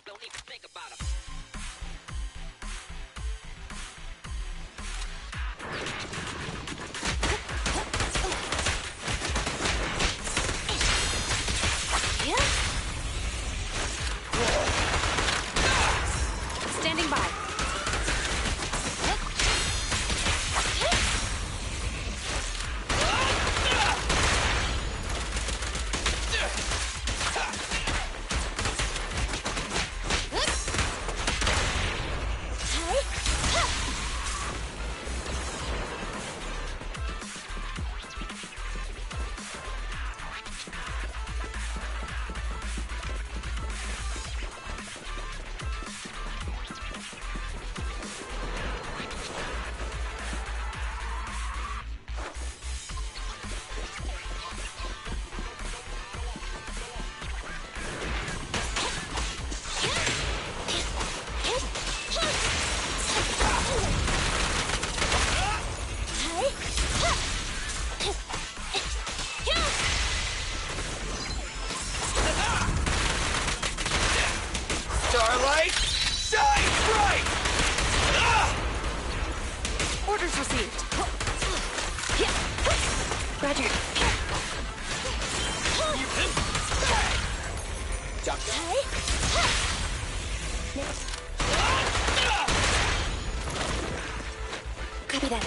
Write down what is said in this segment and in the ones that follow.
Don't even think about him. Standing by. Starlight, shine bright! Orders received. Roger. Jump down. Copy that.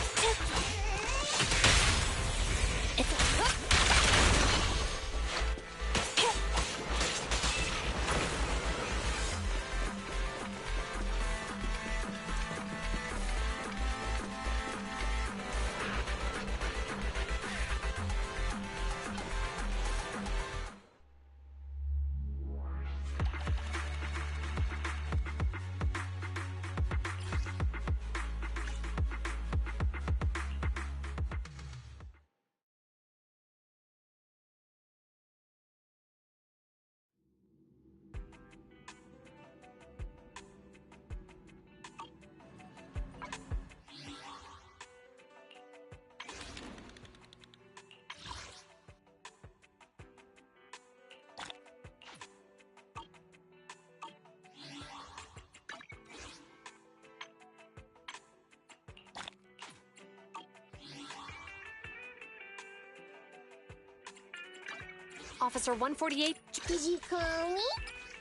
Officer 148. Did you call me?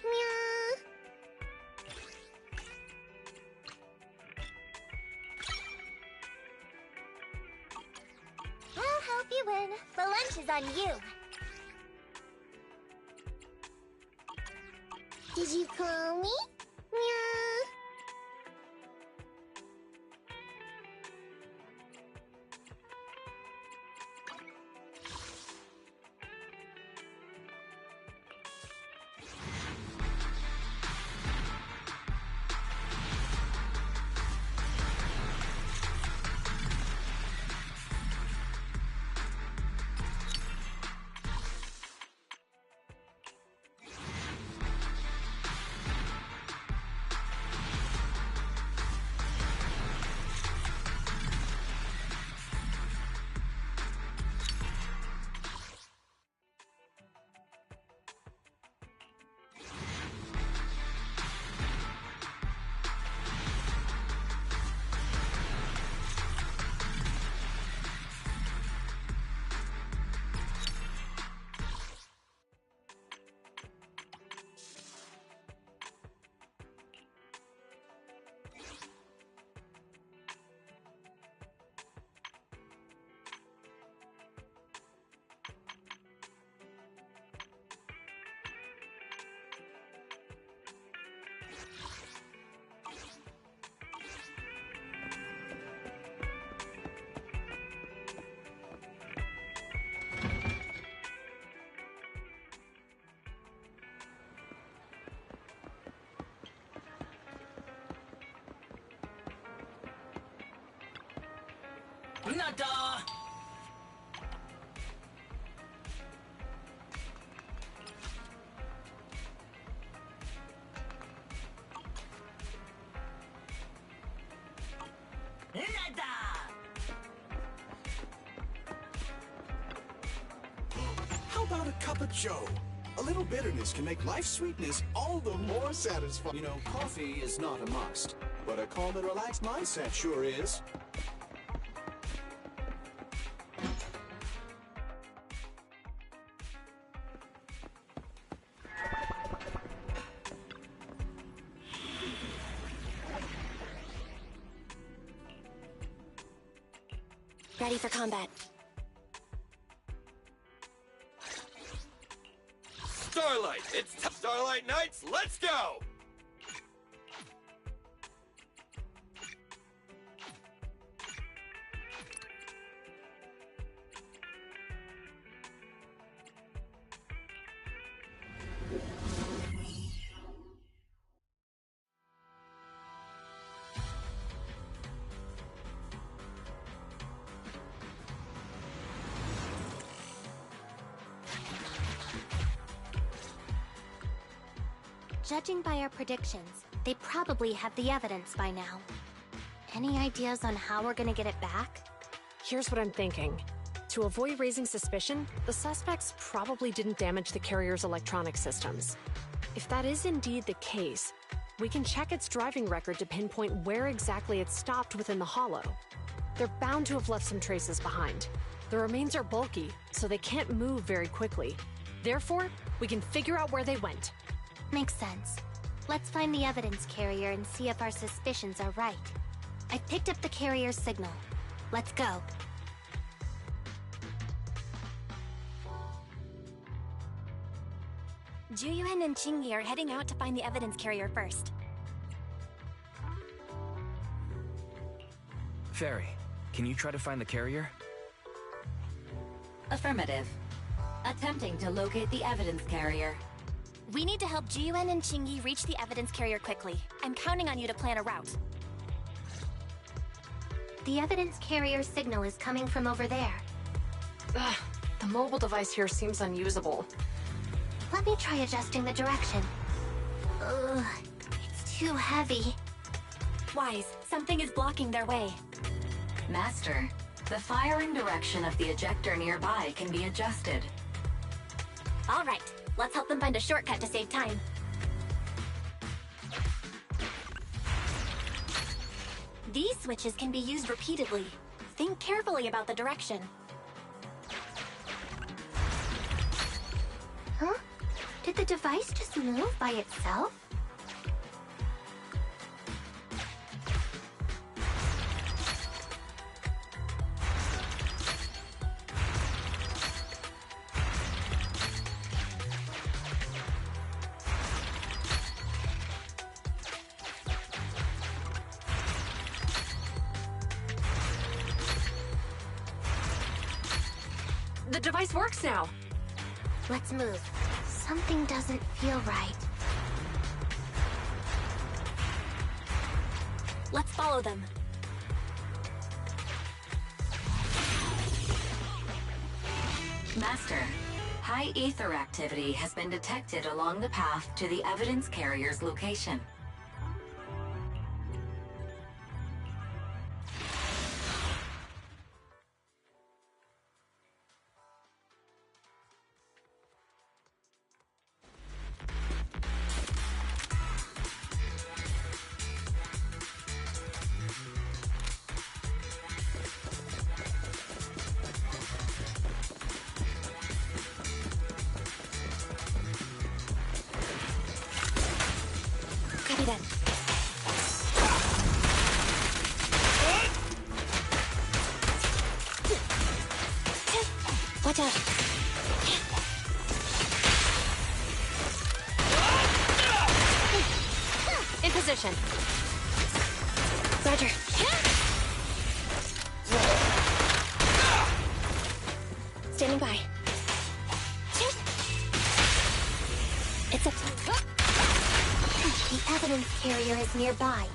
Meow. I'll help you win. The lunch is on you. Did you call me? Meow. Nada! Nada! How about a cup of joe? A little bitterness can make life's sweetness all the more satisfying. You know, coffee is not a must, but a calm and relaxed mindset sure is. Ready for combat. Starlight! It's Starlight Nights, let's go! Judging by our predictions, they probably have the evidence by now. Any ideas on how we're gonna get it back? Here's what I'm thinking. To avoid raising suspicion, the suspects probably didn't damage the carrier's electronic systems. If that is indeed the case, we can check its driving record to pinpoint where exactly it stopped within the hollow. They're bound to have left some traces behind. The remains are bulky, so they can't move very quickly. Therefore, we can figure out where they went. Makes sense. Let's find the evidence carrier and see if our suspicions are right. I picked up the carrier's signal. Let's go. Juyuan and Qingyi are heading out to find the evidence carrier first. Fairy, can you try to find the carrier? Affirmative. Attempting to locate the evidence carrier. We need to help Juyuan and Qingyi reach the evidence carrier quickly. I'm counting on you to plan a route. The evidence carrier signal is coming from over there. Ugh, the mobile device here seems unusable. Let me try adjusting the direction. Ugh, it's too heavy. Wise, something is blocking their way. Master, the firing direction of the ejector nearby can be adjusted. All right, let's help them find a shortcut to save time. These switches can be used repeatedly. Think carefully about the direction. Huh? Did the device just move by itself? The device works now! Let's move. Something doesn't feel right. Let's follow them. Master, high ether activity has been detected along the path to the evidence carrier's location. Copy that. Watch out. In position. Roger. Standing by. It's up. The evidence carrier is nearby.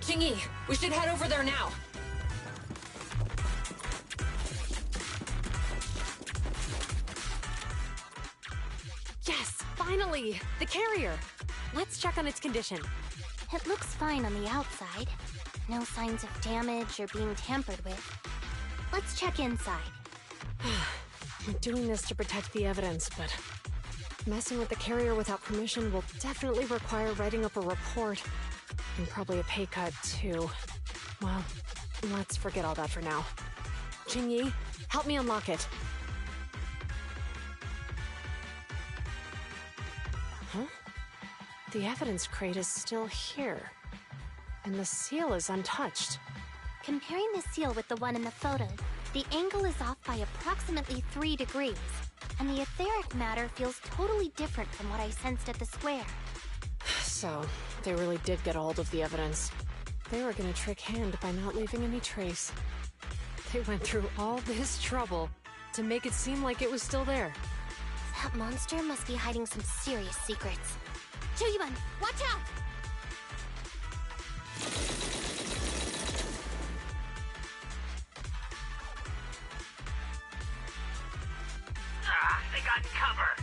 Qingyi, we should head over there now. Yes, finally! The carrier! Let's check on its condition. It looks fine on the outside. No signs of damage or being tampered with. Let's check inside. I'm doing this to protect the evidence, but Messing with the carrier without permission will definitely require writing up a report. And probably a pay cut, too. Well, let's forget all that for now. Jingyi, help me unlock it. Huh? The evidence crate is still here. And the seal is untouched. Comparing the seal with the one in the photo, the angle is off by approximately 3 degrees. And the etheric matter feels totally different from what I sensed at the square. So, they really did get a hold of the evidence. They were gonna trick Hand by not leaving any trace. They went through all this trouble to make it seem like it was still there. That monster must be hiding some serious secrets. Juyuan, watch out! They got cover.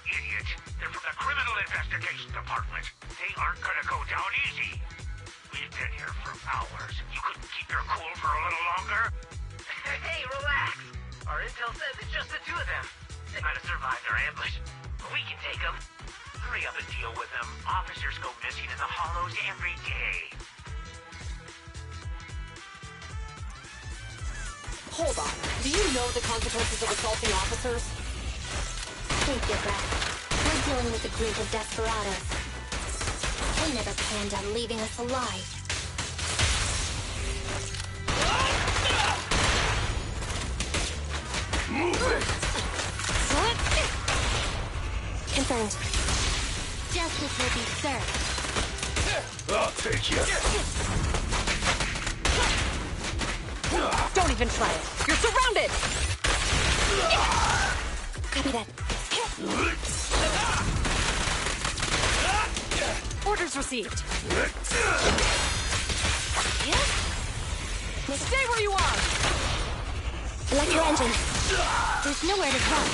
Idiot. They're from the Criminal Investigation Department. They aren't gonna go down easy. We've been here for hours. You couldn't keep your cool for a little longer? Hey, relax. Our intel says it's just the two of them. They might have survived our ambush, but we can take them. Hurry up and deal with them. Officers go missing in the hollows every day. Hold on. Do you know the consequences of assaulting officers? Take your breath. We're dealing with a group of desperados. They never planned on leaving us alive. Confirmed. Justice will be served. I'll take you. Don't even try it. You're surrounded! Copy that. Orders received. Stay where you are! Electro engine. There's nowhere to run.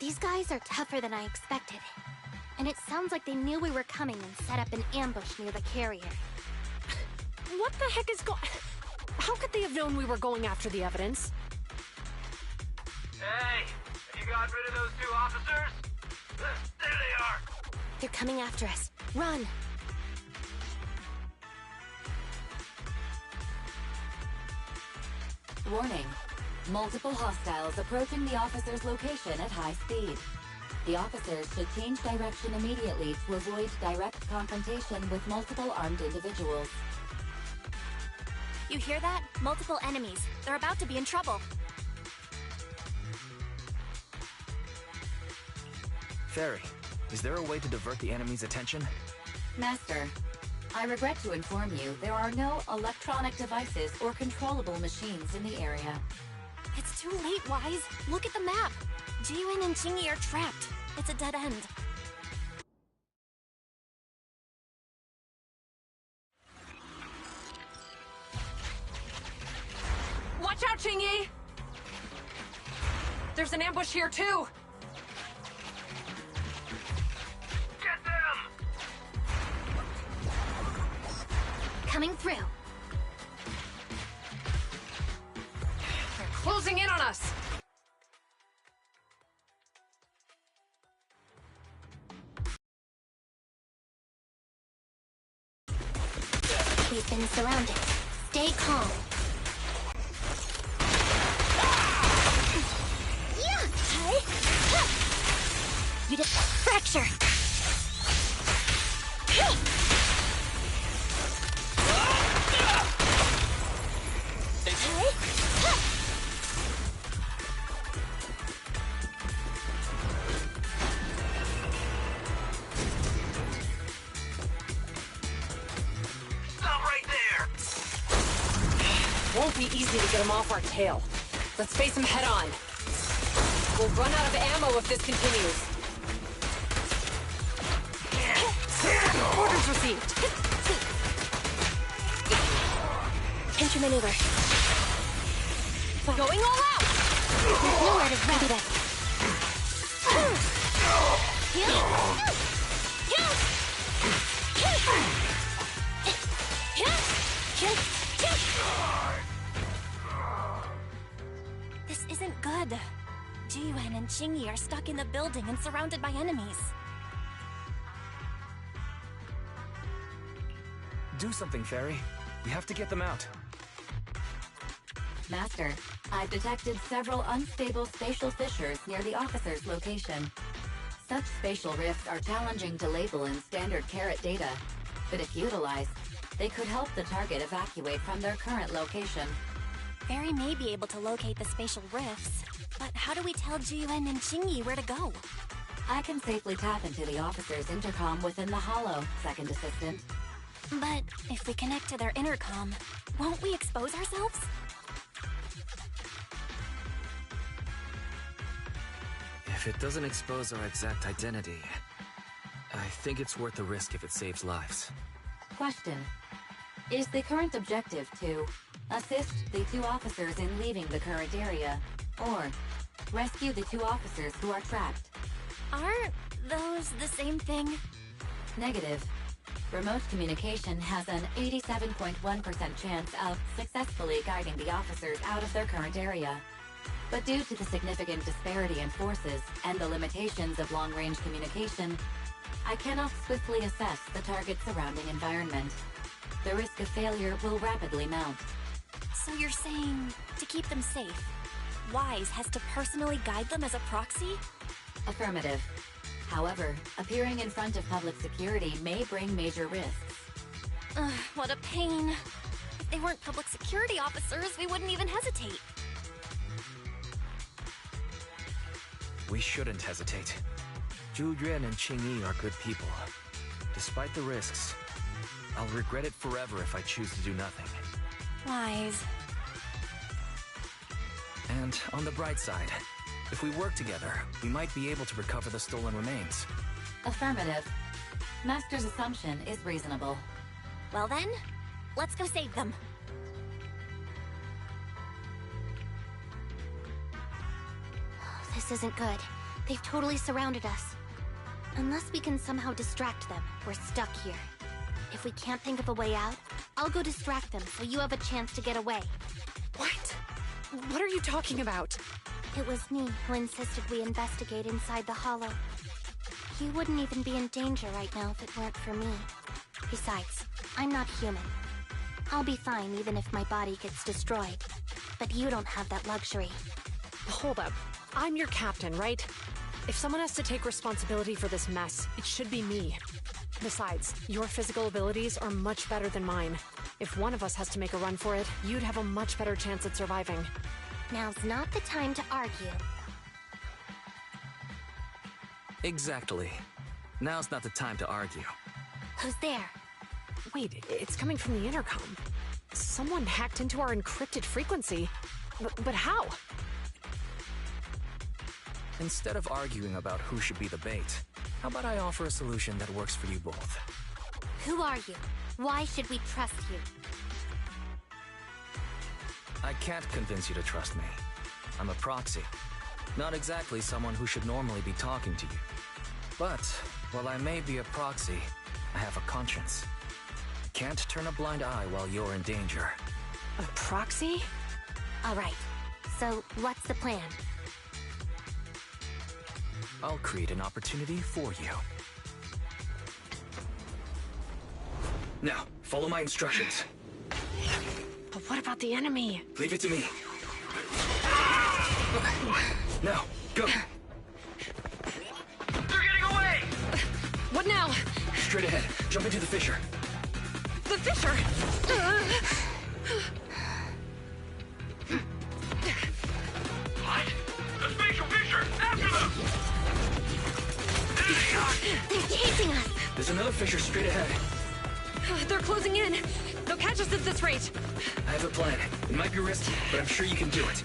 These guys are tougher than I expected. And it sounds like they knew we were coming and set up an ambush near the carrier. What the heck is How could they have known we were going after the evidence? Hey, you got rid of those two officers? There they are. They're coming after us. Run! Warning. Multiple hostiles approaching the officer's location at high speed. The officers should change direction immediately to avoid direct confrontation with multiple armed individuals. You hear that? Multiple enemies. They're about to be in trouble. Fairy, is there a way to divert the enemy's attention? Master, I regret to inform you there are no electronic devices or controllable machines in the area. It's too late, Wise. Look at the map. Jiyuan and Chingy are trapped. It's a dead end. Watch out, Chingy! There's an ambush here, too! Get them! Coming through. They're closing in on us! We've been surrounded. Stay calm. You did fracture. Stop right there! Won't be easy to get him off our tail. Let's face him head on. We'll run out of ammo if this continues. Orders received. Intermaneuver. Going all out! There's nowhere to run. That. This isn't good. Ji-Yuan and Qingyi are stuck in the building and surrounded by enemies. Do something, Fairy. We have to get them out. Master, I've detected several unstable spatial fissures near the officer's location. Such spatial rifts are challenging to label in standard carrot data, but if utilized, they could help the target evacuate from their current location. Fairy may be able to locate the spatial rifts, but how do we tell Ji-Yuan and Qingyi where to go? I can safely tap into the officer's intercom within the hollow, Second Assistant. But if we connect to their intercom, won't we expose ourselves? If it doesn't expose our exact identity, I think it's worth the risk if it saves lives. Question. Is the current objective to assist the two officers in leaving the current area, or rescue the two officers who are trapped? Aren't those the same thing? Negative. Remote communication has an 87.1% chance of successfully guiding the officers out of their current area. But due to the significant disparity in forces and the limitations of long-range communication, I cannot swiftly assess the target's surrounding environment. The risk of failure will rapidly mount. So you're saying, to keep them safe, Wise has to personally guide them as a proxy? Affirmative. However, appearing in front of public security may bring major risks. Ugh, what a pain. If they weren't public security officers, we wouldn't even hesitate. We shouldn't hesitate. Zhu Yuan and Qingyi are good people. Despite the risks, I'll regret it forever if I choose to do nothing. Wise. And on the bright side, if we work together, we might be able to recover the stolen remains. Affirmative. Master's assumption is reasonable. Well then, let's go save them. This isn't good. They've totally surrounded us. Unless we can somehow distract them, we're stuck here. If we can't think of a way out, I'll go distract them so you have a chance to get away. What? What are you talking about? It was me who insisted we investigate inside the hollow. You wouldn't even be in danger right now if it weren't for me. Besides, I'm not human. I'll be fine even if my body gets destroyed. But you don't have that luxury. Hold up. I'm your captain, right? If someone has to take responsibility for this mess, it should be me. Besides, your physical abilities are much better than mine. If one of us has to make a run for it, you'd have a much better chance at surviving. Now's not the time to argue. Exactly. Now's not the time to argue. Who's there? Wait, it's coming from the intercom. Someone hacked into our encrypted frequency. But how? Instead of arguing about who should be the bait, how about I offer a solution that works for you both? Who are you? Why should we trust you? I can't convince you to trust me. I'm a proxy. Not exactly someone who should normally be talking to you. But, while I may be a proxy, I have a conscience. I can't turn a blind eye while you're in danger. A proxy? All right. So, what's the plan? I'll create an opportunity for you. Now, follow my instructions. But what about the enemy? Leave it to me. Now, go! They're getting away! What now? Straight ahead. Jump into the fissure. The fissure! What? The spatial fissure! After them! There they are! They're chasing us! There's another fissure straight ahead. They're closing in. They'll catch us at this rate. I have a plan. It might be risky, but I'm sure you can do it.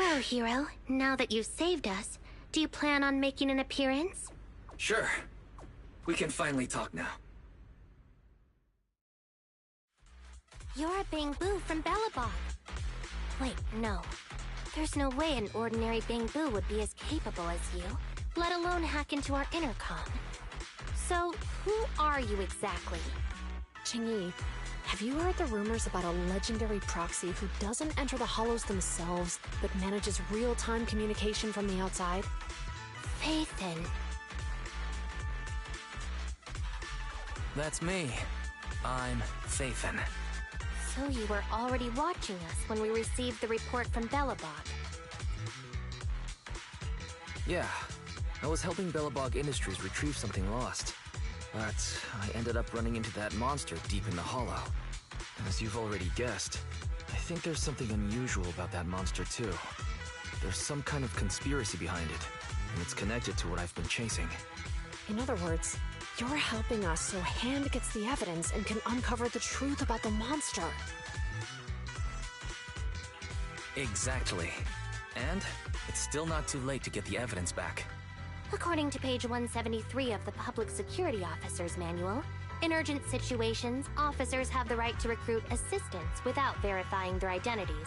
So, Hero, now that you've saved us, do you plan on making an appearance? Sure. We can finally talk now. You're a Bang-Boo from Bellabog. Wait, no. There's no way an ordinary Bang-Boo would be as capable as you, let alone hack into our intercom. So, who are you exactly? Qingyi, have you heard the rumors about a legendary proxy who doesn't enter the hollows themselves, but manages real-time communication from the outside? Phaethon. That's me. I'm Phaethon. So you were already watching us when we received the report from Bellabog. Yeah. I was helping Bellabog Industries retrieve something lost. But I ended up running into that monster deep in the hollow. As you've already guessed, I think there's something unusual about that monster too. There's some kind of conspiracy behind it, and it's connected to what I've been chasing. In other words, you're helping us so Hand gets the evidence and can uncover the truth about the monster. Exactly. And it's still not too late to get the evidence back. According to page 173 of the Public Security Officer's Manual, in urgent situations, officers have the right to recruit assistants without verifying their identities.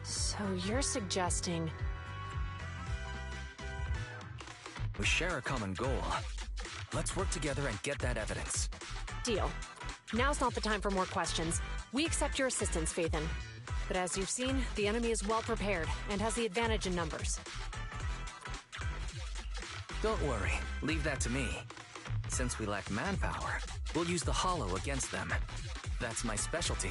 So you're suggesting... We share a common goal. Let's work together and get that evidence. Deal. Now's not the time for more questions. We accept your assistance, Phaethon. But as you've seen, the enemy is well prepared and has the advantage in numbers. Don't worry, leave that to me. Since we lack manpower, we'll use the hollow against them. That's my specialty.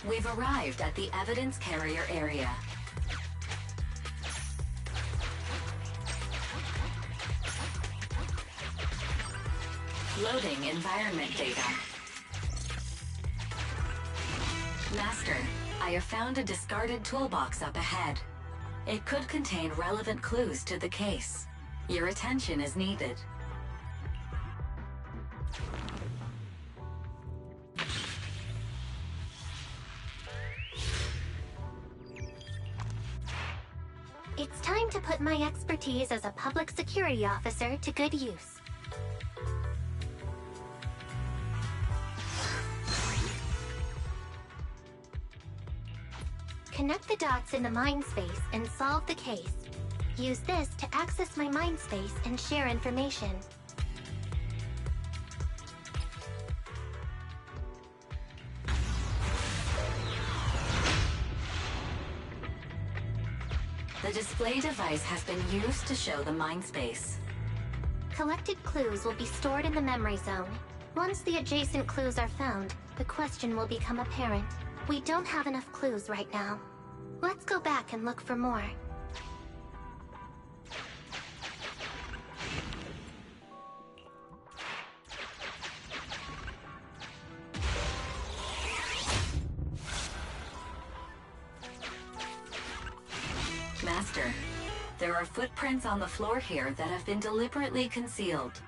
We've arrived at the evidence carrier area. Loading environment data. Master, I have found a discarded toolbox up ahead. It could contain relevant clues to the case. Your attention is needed. It's time to put my expertise as a public security officer to good use. Connect the dots in the mind space and solve the case. Use this to access my mind space and share information. The display device has been used to show the mind space. Collected clues will be stored in the memory zone. Once the adjacent clues are found, the question will become apparent. We don't have enough clues right now. Let's go back and look for more. Master, there are footprints on the floor here that have been deliberately concealed.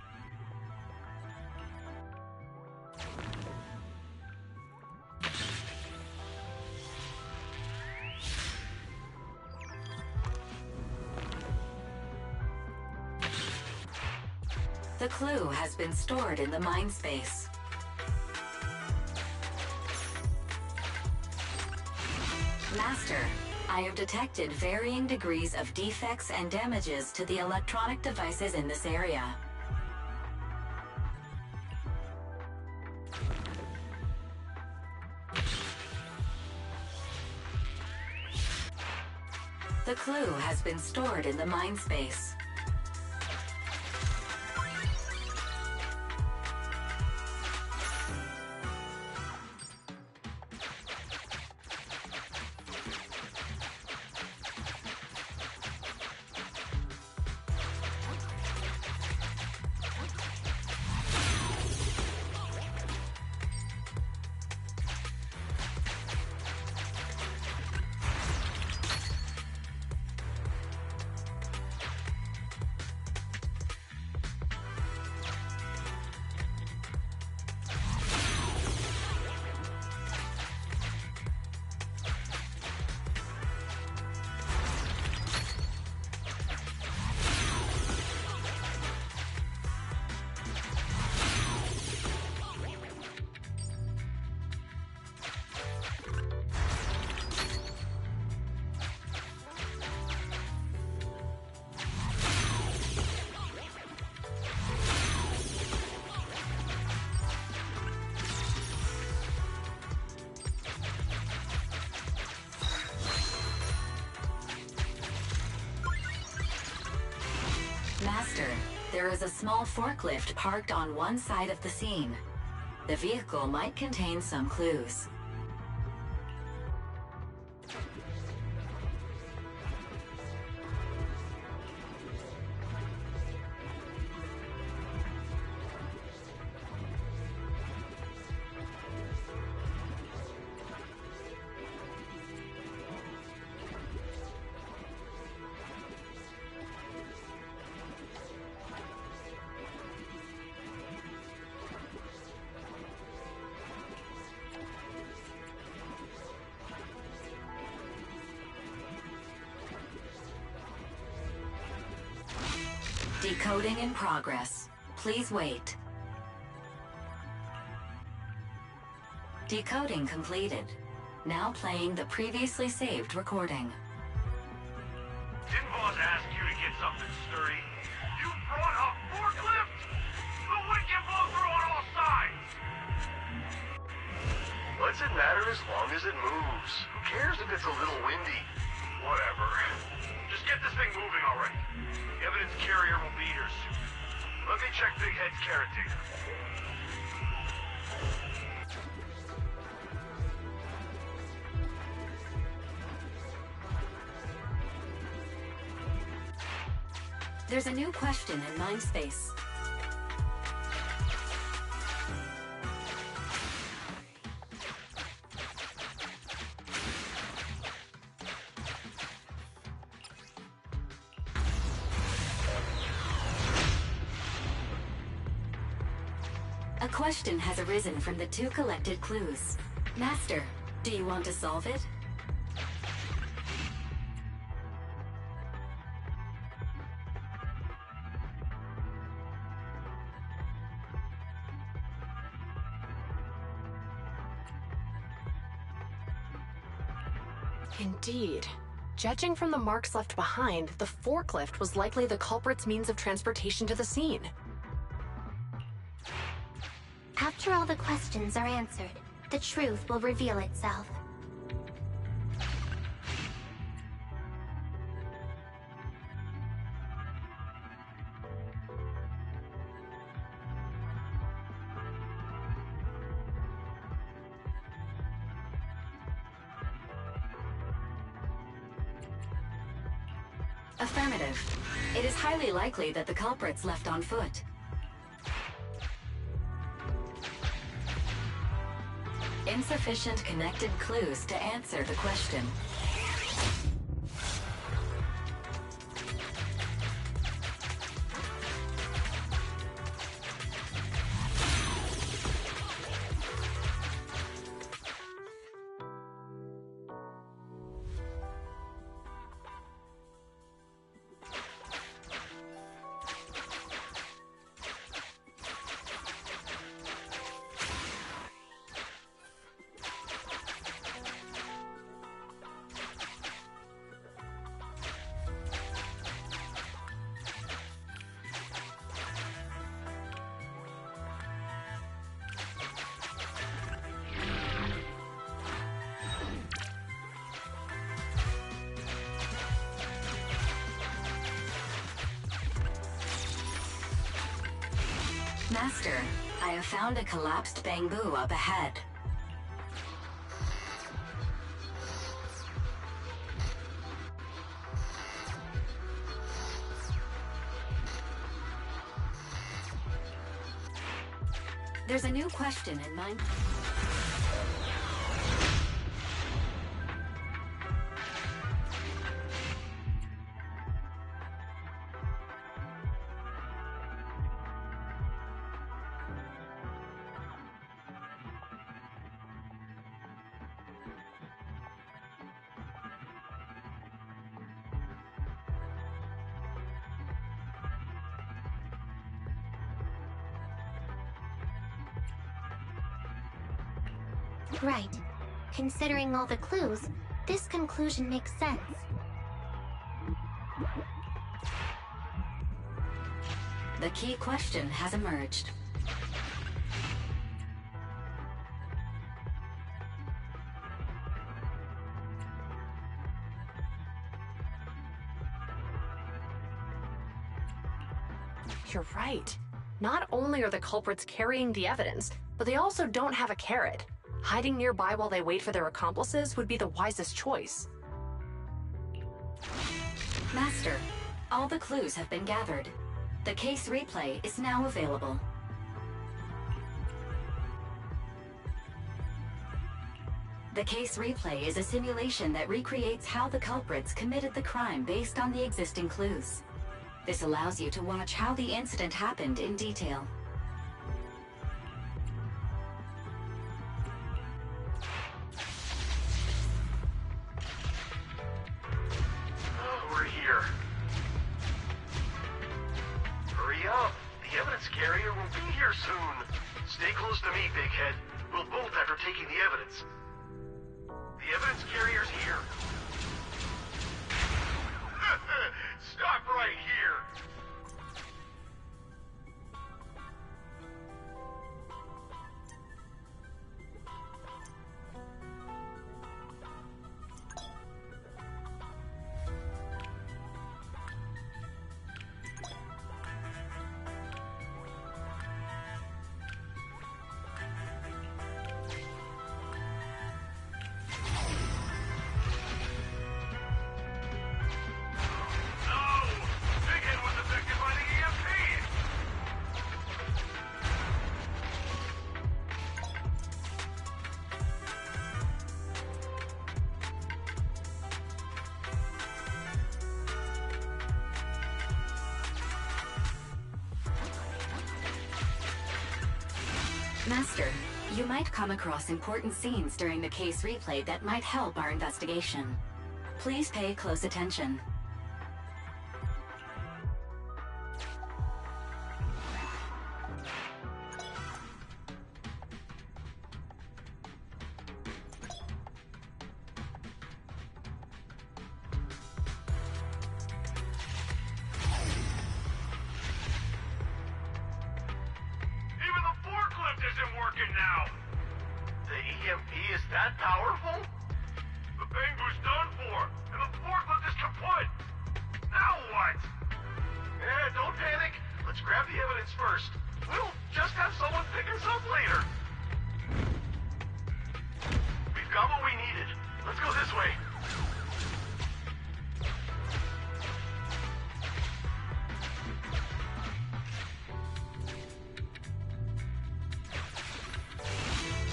The clue has been stored in the mind space. Master, I have detected varying degrees of defects and damages to the electronic devices in this area. The clue has been stored in the mind space. There is a small forklift parked on one side of the scene. The vehicle might contain some clues. Decoding in progress. Please wait. Decoding completed. Now playing the previously saved recording. Didn't boss ask you to get something sturdy? You brought a forklift? The wind can blow through on all sides! What's it matter as long as it moves? Who cares if it's a little windy? Whatever. Just get this thing moving already. The evidence carrier will be here soon. Let me check Big Head's carrot data. There's a new question in Mindspace. A question has arisen from the two collected clues. Master, do you want to solve it? Indeed. Judging from the marks left behind, the forklift was likely the culprit's means of transportation to the scene. After all the questions are answered, the truth will reveal itself. Affirmative. It is highly likely that the culprit's left on foot. Insufficient connected clues to answer the question. Master, I have found a collapsed bamboo up ahead. There's a new question in mind. Right. Considering all the clues, this conclusion makes sense. The key question has emerged. You're right. Not only are the culprits carrying the evidence, but they also don't have a carrot. Hiding nearby while they wait for their accomplices would be the wisest choice. Master, all the clues have been gathered. The case replay is now available. The case replay is a simulation that recreates how the culprits committed the crime based on the existing clues. This allows you to watch how the incident happened in detail. We're here. Hurry up. The evidence carrier will be here soon. Stay close to me, Big Head. We'll bolt after taking the evidence. The evidence carrier's here. Stop right here. Master, you might come across important scenes during the case replay that might help our investigation. Please pay close attention.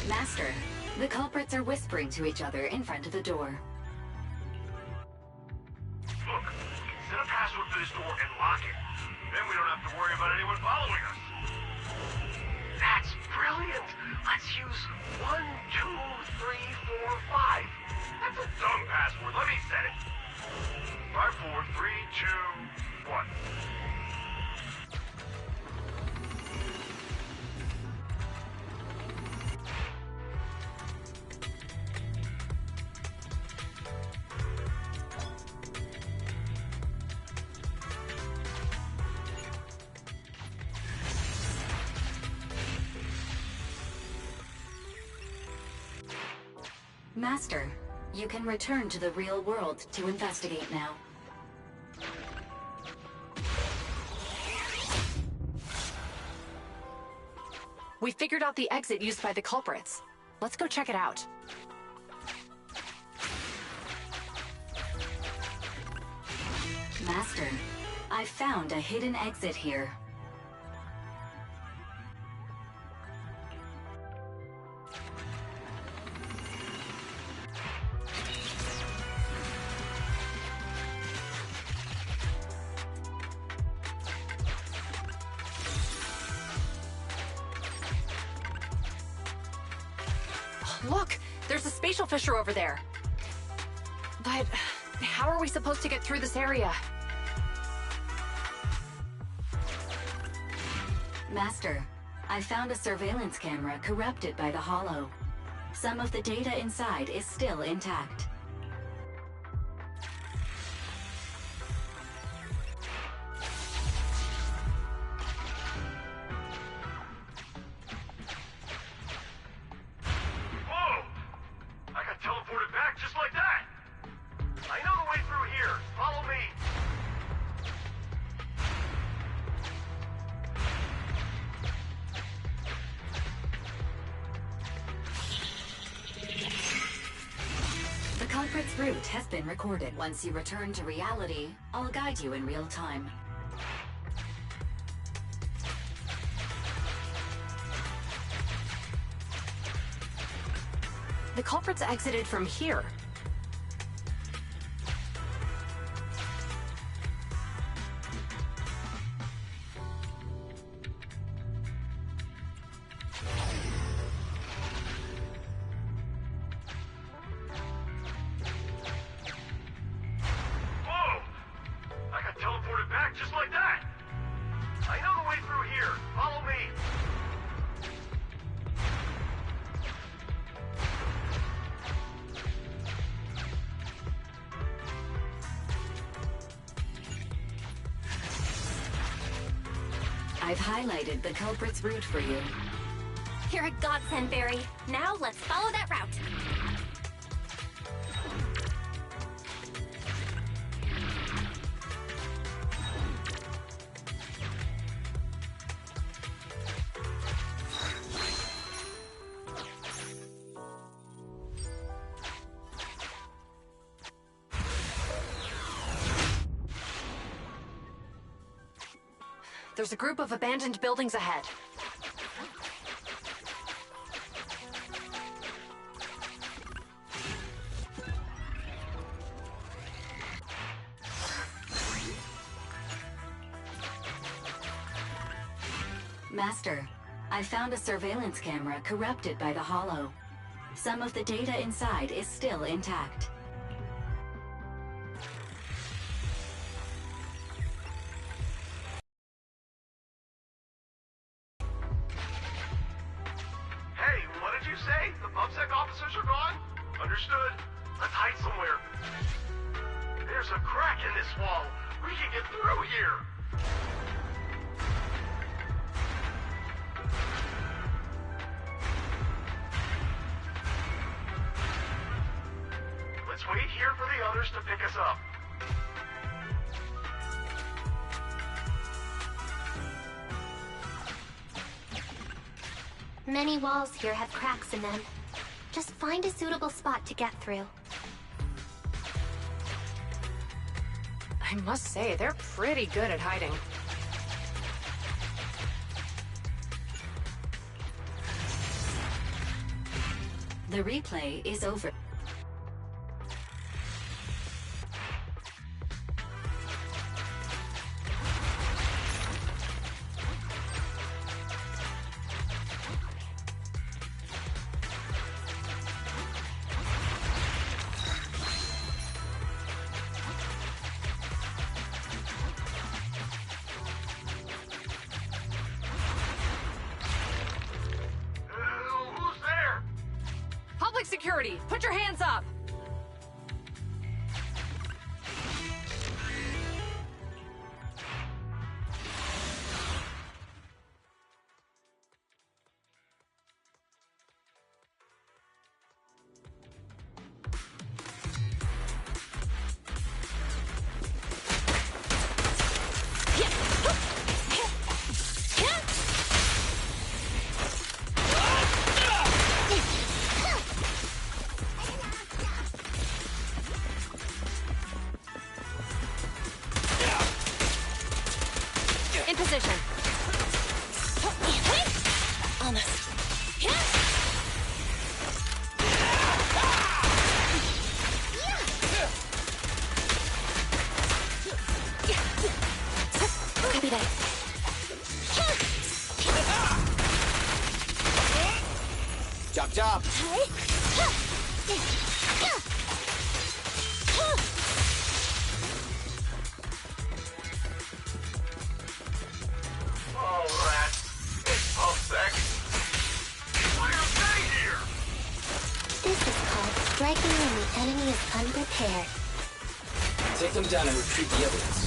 Master, the culprits are whispering to each other in front of the door. Look, set a password for this door and lock it. Then we don't have to worry about anyone following us. That's brilliant. Let's use 1, 2, 3, 4, 5. That's a dumb password. Let me set it. 5, 4, 3, 2, 1. Master, you can return to the real world to investigate now. We figured out the exit used by the culprits. Let's go check it out. Master, I found a hidden exit here. Look! There's a spatial fissure over there! But how are we supposed to get through this area? Master, I found a surveillance camera corrupted by the Hollow. Some of the data inside is still intact. culprit's route has been recorded. Once you return to reality, I'll guide you in real time. The culprits exited from here. Whoa! I got teleported back just like that! I know the way through here. Follow me. I've highlighted the culprit's route for you. You're a godsend, Barry. Now let's follow that route. There's a group of abandoned buildings ahead. Master, I found a surveillance camera corrupted by the Hollow. Some of the data inside is still intact. Hey, what did you say? The PubSec officers are gone? Understood. Let's hide somewhere. There's a crack in this wall. We can get through here. Let's wait here for the others to pick us up. Many walls here have cracks in them. Just find a suitable spot to get through. I must say, they're pretty good at hiding. The replay is over. Who's there? Public security, put your hands up! In position. Almost. Copy that. Chop chop. Oh, rats. It's PubSec. What are they here? This is called striking when the enemy is unprepared. Take them down and retrieve the evidence.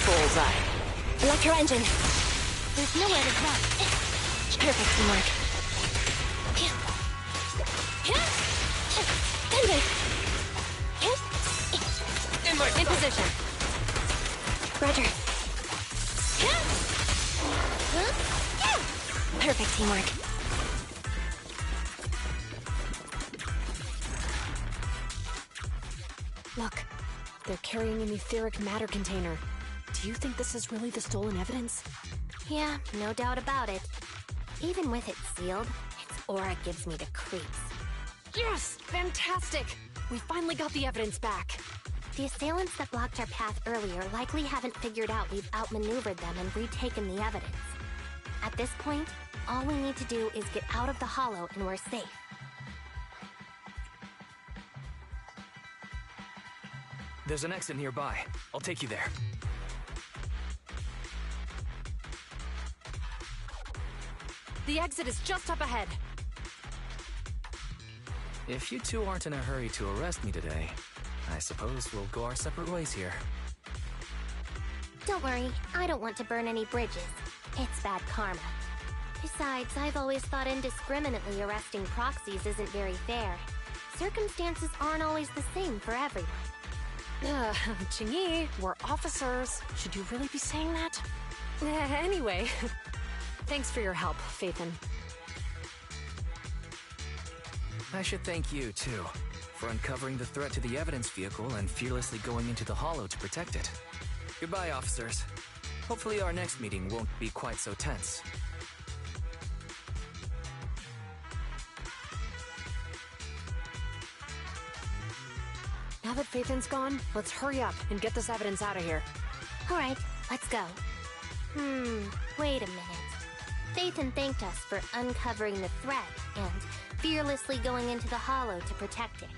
Bullseye. Electro engine. There's nowhere to run. Perfect teamwork. In position. Roger. Perfect teamwork. Look, they're carrying an etheric matter container. Do you think this is really the stolen evidence? Yeah, no doubt about it. Even with it sealed, its aura gives me the creeps. Yes! Fantastic! We finally got the evidence back. The assailants that blocked our path earlier likely haven't figured out we've outmaneuvered them and retaken the evidence. At this point, all we need to do is get out of the hollow and we're safe. There's an exit nearby. I'll take you there. The exit is just up ahead. If you two aren't in a hurry to arrest me today, I suppose we'll go our separate ways here. Don't worry, I don't want to burn any bridges. It's bad karma. Besides, I've always thought indiscriminately arresting proxies isn't very fair. Circumstances aren't always the same for everyone. Qingyi, we're officers. Should you really be saying that? Anyway, thanks for your help, Phaethon. I should thank you, too, for uncovering the threat to the evidence vehicle and fearlessly going into the hollow to protect it. Goodbye, officers. Hopefully our next meeting won't be quite so tense. Now that Phaethon's gone, let's hurry up and get this evidence out of here. Alright, let's go. Wait a minute. Phaethon thanked us for uncovering the threat and fearlessly going into the hollow to protect it.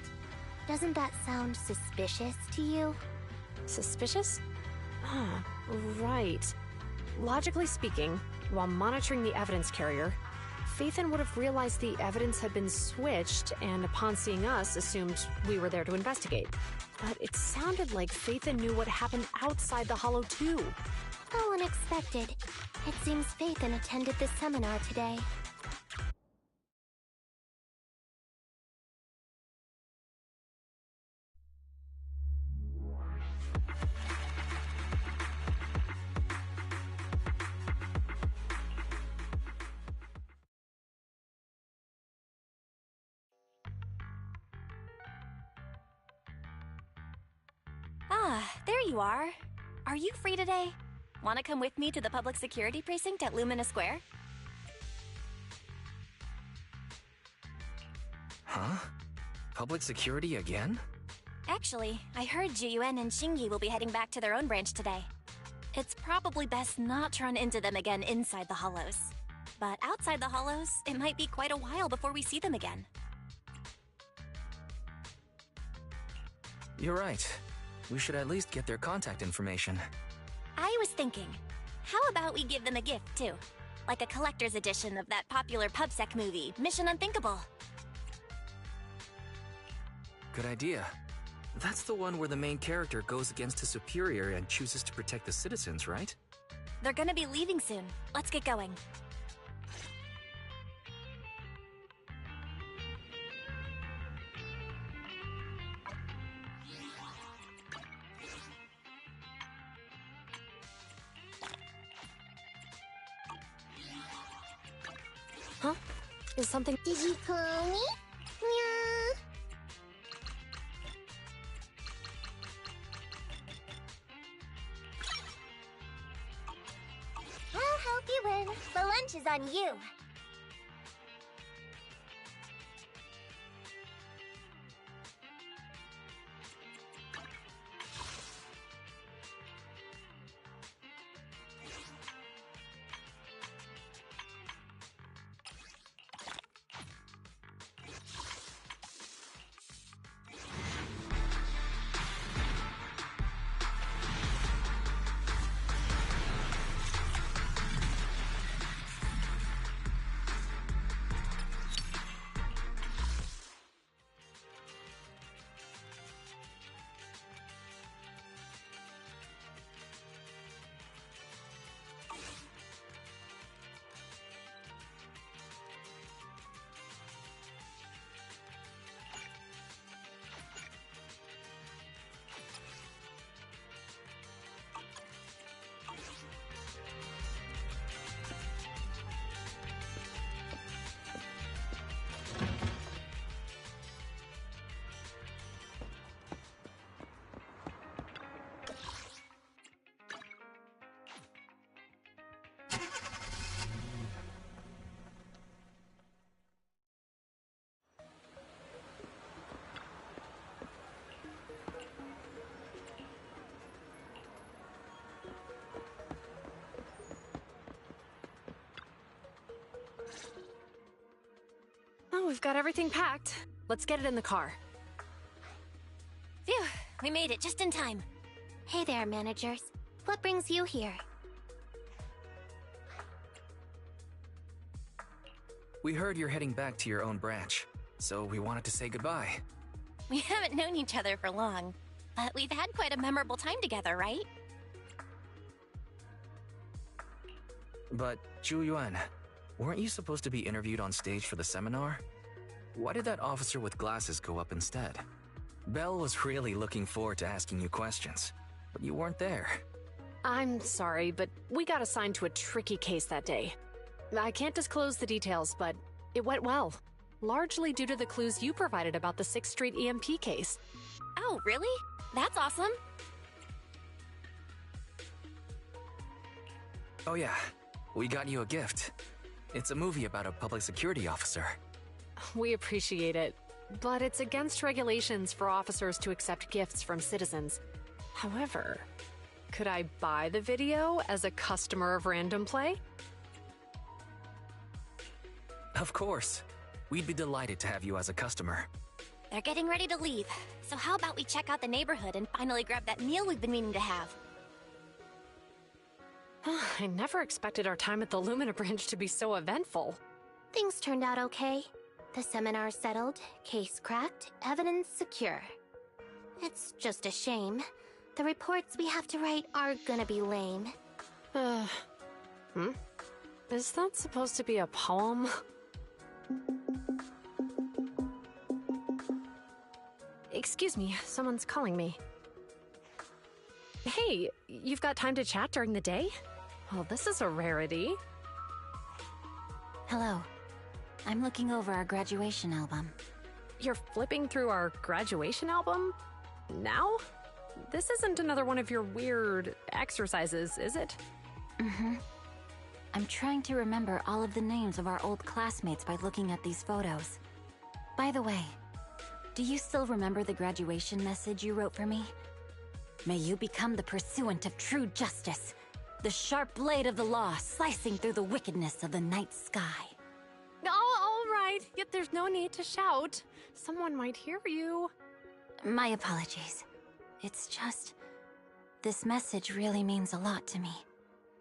Doesn't that sound suspicious to you? Suspicious? Ah, right. Logically speaking, while monitoring the evidence carrier, Phaethon would have realized the evidence had been switched and upon seeing us assumed we were there to investigate. But it sounded like Phaethon knew what happened outside the hollow too. How unexpected. It seems Phaethon attended this seminar today. Ah, there you are. Are you free today? Want to come with me to the public security precinct at Lumina Square? Huh? Public security again? Actually, I heard Jiyuan and Xingyi will be heading back to their own branch today. It's probably best not to run into them again inside the hollows. But outside the hollows, it might be quite a while before we see them again. You're right. We should at least get their contact information. I was thinking, how about we give them a gift, too? Like a collector's edition of that popular PubSec movie, Mission Unthinkable. Good idea. That's the one where the main character goes against his superior and chooses to protect the citizens, right? They're gonna be leaving soon. Let's get going. Huh? Is something— Did you call me? Meow. I'll help you win. The lunch is on you. we've got everything packed. Let's get it in the car. Phew, we made it just in time. Hey there, managers. What brings you here? We heard you're heading back to your own branch, so we wanted to say goodbye. We haven't known each other for long, but we've had quite a memorable time together, right? But, Zhu Yuan, weren't you supposed to be interviewed on stage for the seminar? Why did that officer with glasses go up instead? Belle was really looking forward to asking you questions, but you weren't there. I'm sorry, but we got assigned to a tricky case that day. I can't disclose the details, but it went well. Largely due to the clues you provided about the 6th Street EMP case. Oh, really? That's awesome. Oh yeah, we got you a gift. It's a movie about a public security officer. We appreciate it, but it's against regulations for officers to accept gifts from citizens. However, could I buy the video as a customer of Random Play? Of course. We'd be delighted to have you as a customer. They're getting ready to leave, so how about we check out the neighborhood and finally grab that meal we've been meaning to have? I never expected our time at the Lumina branch to be so eventful. Things turned out okay. The seminar settled, case cracked, evidence secure. It's just a shame. The reports we have to write are gonna be lame. Is that supposed to be a poem? Excuse me, someone's calling me. Hey, you've got time to chat during the day? Well, this is a rarity. Hello. I'm looking over our graduation album. You're flipping through our graduation album? Now? This isn't another one of your weird exercises, is it? Mm-hmm. I'm trying to remember all of the names of our old classmates by looking at these photos. By the way, do you still remember the graduation message you wrote for me? May you become the pursuant of true justice, the sharp blade of the law slicing through the wickedness of the night sky. Oh, all right, yet there's no need to shout. Someone might hear you. My apologies. It's just... this message really means a lot to me.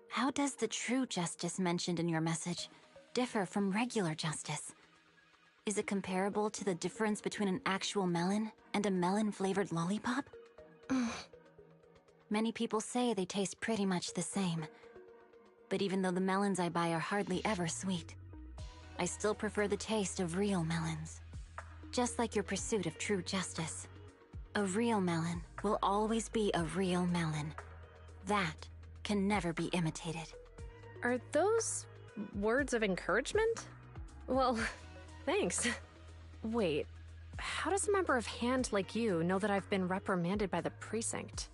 How does the true justice mentioned in your message differ from regular justice? Is it comparable to the difference between an actual melon and a melon-flavored lollipop? Many people say they taste pretty much the same. But even though the melons I buy are hardly ever sweet, I still prefer the taste of real melons. Just like your pursuit of true justice. A real melon will always be a real melon. That can never be imitated. Are those words of encouragement? Well, thanks. Wait, how does a member of HAND like you know that I've been reprimanded by the precinct?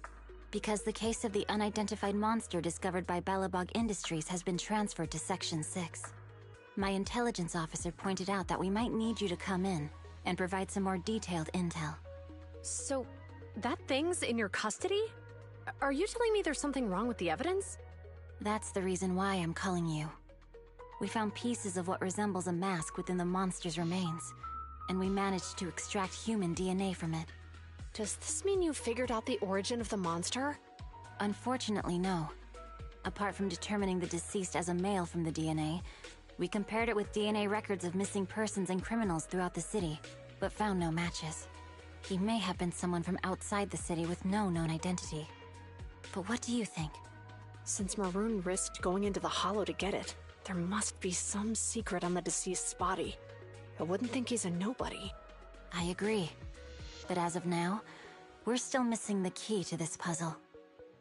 Because the case of the unidentified monster discovered by Balabog Industries has been transferred to Section 6. My intelligence officer pointed out that we might need you to come in and provide some more detailed intel. So, that thing's in your custody? Are you telling me there's something wrong with the evidence? That's the reason why I'm calling you. We found pieces of what resembles a mask within the monster's remains, and we managed to extract human DNA from it. Does this mean you figured out the origin of the monster? Unfortunately, no. Apart from determining the deceased as a male from the DNA, we compared it with DNA records of missing persons and criminals throughout the city, but found no matches. He may have been someone from outside the city with no known identity. But what do you think? Since Maroon risked going into the Hollow to get it, there must be some secret on the deceased's body. I wouldn't think he's a nobody. I agree. But as of now, we're still missing the key to this puzzle.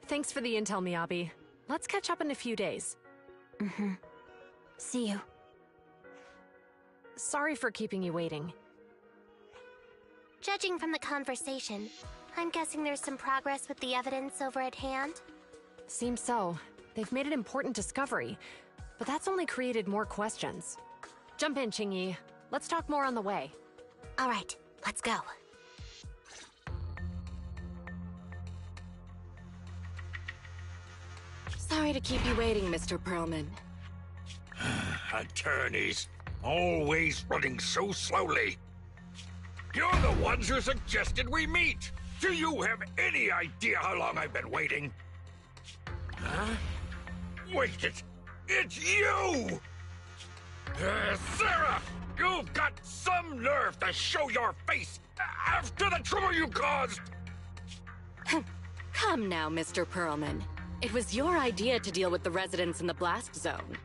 Thanks for the intel, Miyabi. Let's catch up in a few days. Mm-hmm. See you. Sorry for keeping you waiting. Judging from the conversation, I'm guessing there's some progress with the evidence over at HAND? Seems so. They've made an important discovery, but that's only created more questions. Jump in, Qingyi. Let's talk more on the way. All right, let's go. Sorry to keep you waiting, Mr. Perlman. Attorneys. Always running so slowly. You're the ones who suggested we meet. Do you have any idea how long I've been waiting? Huh? Wait, it's you! Sarah! You've got some nerve to show your face after the trouble you caused! Come now, Mr. Perlman. It was your idea to deal with the residents in the blast zone.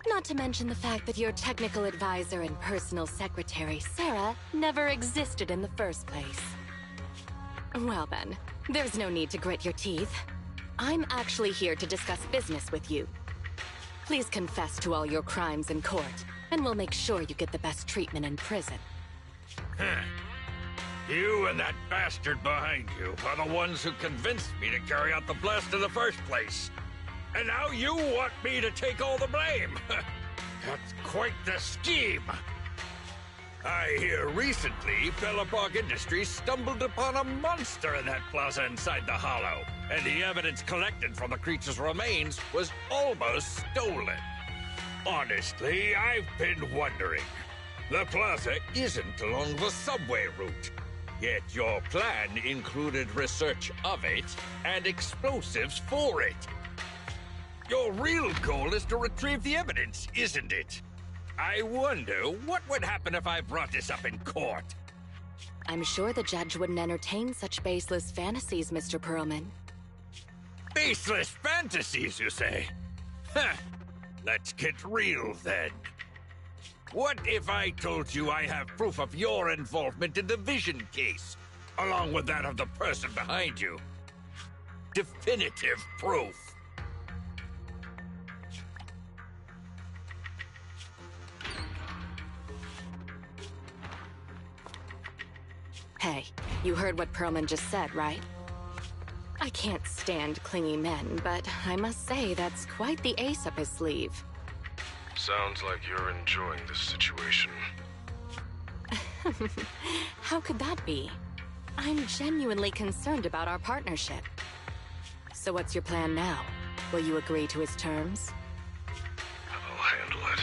Not to mention the fact that your technical advisor and personal secretary, Sarah, never existed in the first place. Well then, there's no need to grit your teeth. I'm actually here to discuss business with you. Please confess to all your crimes in court, and we'll make sure you get the best treatment in prison. You and that bastard behind you are the ones who convinced me to carry out the blast in the first place. And now you want me to take all the blame. That's quite the scheme. I hear recently Pellerpark Industries stumbled upon a monster in that plaza inside the hollow, and the evidence collected from the creature's remains was almost stolen. Honestly, I've been wondering. The plaza isn't along the subway route, yet your plan included research of it and explosives for it. Your real goal is to retrieve the evidence, isn't it? I wonder what would happen if I brought this up in court. I'm sure the judge wouldn't entertain such baseless fantasies, Mr. Perlman. Baseless fantasies, you say? Huh. Let's get real, then. What if I told you I have proof of your involvement in the Vision case, along with that of the person behind you? Definitive proof. Hey, you heard what Perlman just said, right? I can't stand clingy men, but I must say that's quite the ace up his sleeve. Sounds like you're enjoying this situation. How could that be? I'm genuinely concerned about our partnership. So what's your plan now? Will you agree to his terms? I'll handle it.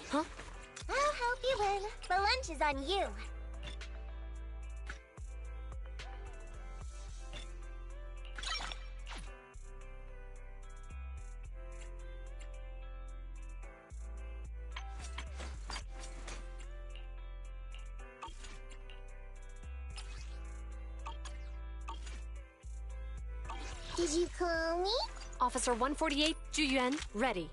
Huh? I'll help you win. The lunch is on you. Did you call me? Officer 148, Ju Yuan, ready.